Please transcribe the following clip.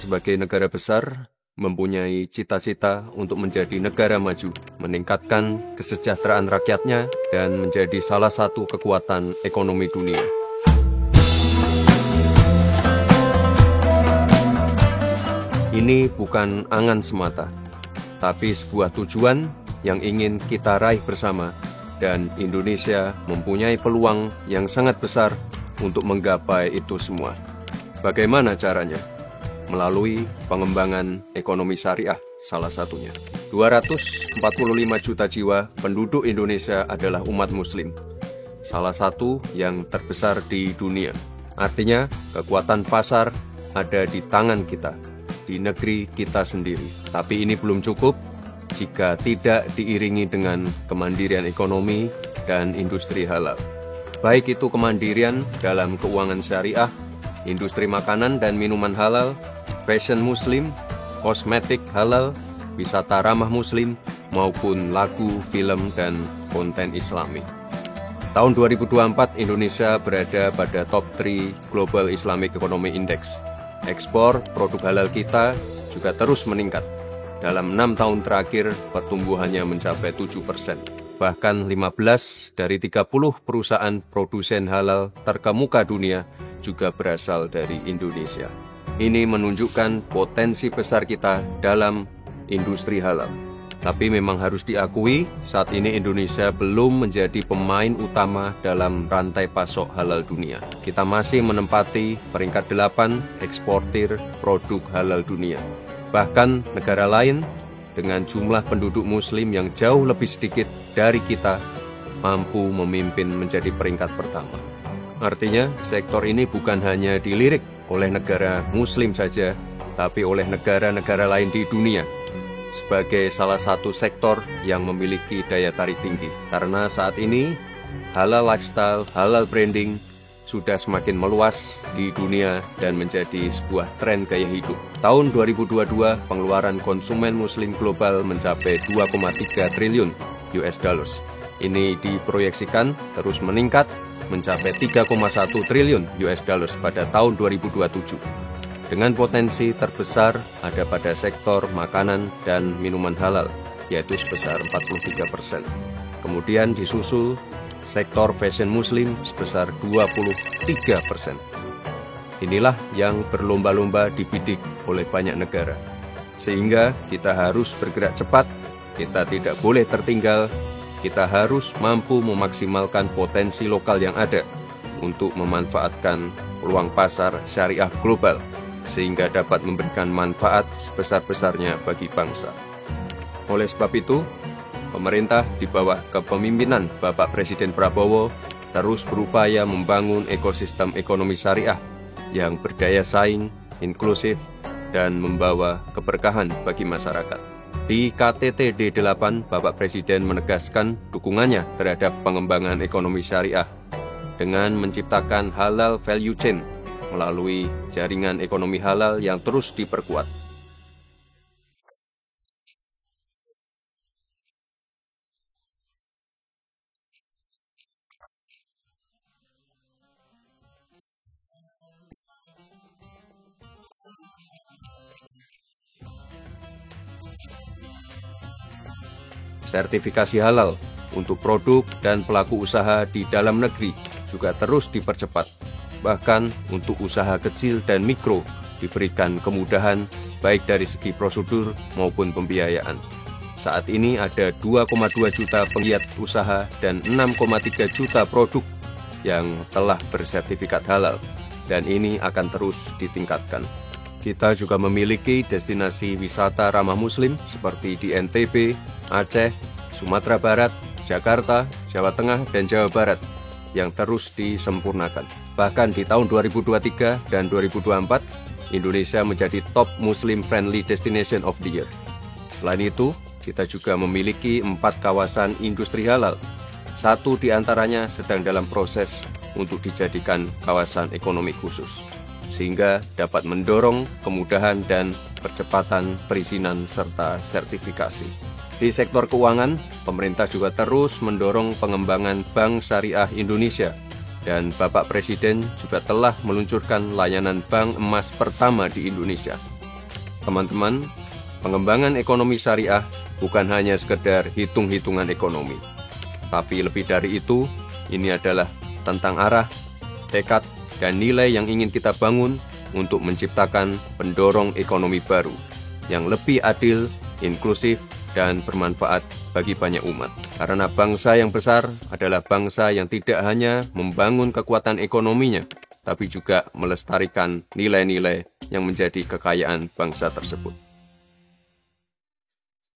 sebagai negara besar mempunyai cita-cita untuk menjadi negara maju, meningkatkan kesejahteraan rakyatnya, dan menjadi salah satu kekuatan ekonomi dunia. Ini bukan angan semata, tapi sebuah tujuan yang ingin kita raih bersama, dan Indonesia mempunyai peluang yang sangat besar untuk menggapai itu semua. Bagaimana caranya? Melalui pengembangan ekonomi syariah salah satunya. 245 juta jiwa penduduk Indonesia adalah umat muslim, salah satu yang terbesar di dunia. Artinya, kekuatan pasar ada di tangan kita, di negeri kita sendiri. Tapi ini belum cukup jika tidak diiringi dengan kemandirian ekonomi dan industri halal. Baik itu kemandirian dalam keuangan syariah, industri makanan dan minuman halal, fashion muslim, kosmetik halal, wisata ramah muslim, maupun lagu, film, dan konten islami. Tahun 2024, Indonesia berada pada top 3 Global Islamic Economy Index. Ekspor produk halal kita juga terus meningkat. Dalam 6 tahun terakhir, pertumbuhannya mencapai 7%. Bahkan 15 dari 30 perusahaan produsen halal terkemuka dunia juga berasal dari Indonesia. Ini menunjukkan potensi besar kita dalam industri halal. Tapi memang harus diakui, saat ini Indonesia belum menjadi pemain utama dalam rantai pasok halal dunia. Kita masih menempati peringkat 8 eksportir produk halal dunia. Bahkan negara lain dengan jumlah penduduk muslim yang jauh lebih sedikit dari kita mampu memimpin menjadi peringkat pertama. Artinya, sektor ini bukan hanya dilirik oleh negara muslim saja, tapi oleh negara-negara lain di dunia sebagai salah satu sektor yang memiliki daya tarik tinggi. Karena saat ini, halal lifestyle, halal branding sudah semakin meluas di dunia dan menjadi sebuah tren gaya hidup. Tahun 2022, pengeluaran konsumen muslim global mencapai 2,3 triliun US dollars. Ini diproyeksikan terus meningkat mencapai 3,1 triliun US dollars pada tahun 2027. Dengan potensi terbesar ada pada sektor makanan dan minuman halal, yaitu sebesar 43%. Kemudian disusul sektor fashion muslim sebesar 23%. Inilah yang berlomba-lomba dibidik oleh banyak negara. Sehingga kita harus bergerak cepat, kita tidak boleh tertinggal, kita harus mampu memaksimalkan potensi lokal yang ada untuk memanfaatkan peluang pasar syariah global, sehingga dapat memberikan manfaat sebesar-besarnya bagi bangsa. Oleh sebab itu, pemerintah di bawah kepemimpinan Bapak Presiden Prabowo terus berupaya membangun ekosistem ekonomi syariah yang berdaya saing, inklusif, dan membawa keberkahan bagi masyarakat. Di KTT D8, Bapak Presiden menegaskan dukungannya terhadap pengembangan ekonomi syariah dengan menciptakan halal value chain melalui jaringan ekonomi halal yang terus diperkuat. Sertifikasi halal untuk produk dan pelaku usaha di dalam negeri juga terus dipercepat. Bahkan untuk usaha kecil dan mikro diberikan kemudahan baik dari segi prosedur maupun pembiayaan. Saat ini ada 2,2 juta penggiat usaha dan 6,3 juta produk yang telah bersertifikat halal, dan ini akan terus ditingkatkan. Kita juga memiliki destinasi wisata ramah muslim seperti di NTB, Aceh, Sumatera Barat, Jakarta, Jawa Tengah, dan Jawa Barat yang terus disempurnakan. Bahkan di tahun 2023 dan 2024, Indonesia menjadi top Muslim Friendly Destination of the Year. Selain itu, kita juga memiliki 4 kawasan industri halal. 1 di antaranya sedang dalam proses untuk dijadikan kawasan ekonomi khusus, sehingga dapat mendorong kemudahan dan percepatan perizinan serta sertifikasi. Di sektor keuangan, pemerintah juga terus mendorong pengembangan Bank Syariah Indonesia, dan Bapak Presiden juga telah meluncurkan layanan bank emas pertama di Indonesia. Teman-teman, pengembangan ekonomi syariah bukan hanya sekedar hitung-hitungan ekonomi. Tapi lebih dari itu, ini adalah tentang arah, tekad, dan nilai yang ingin kita bangun untuk menciptakan pendorong ekonomi baru yang lebih adil, inklusif, dan bermanfaat bagi banyak umat. Karena bangsa yang besar adalah bangsa yang tidak hanya membangun kekuatan ekonominya, tapi juga melestarikan nilai-nilai yang menjadi kekayaan bangsa tersebut.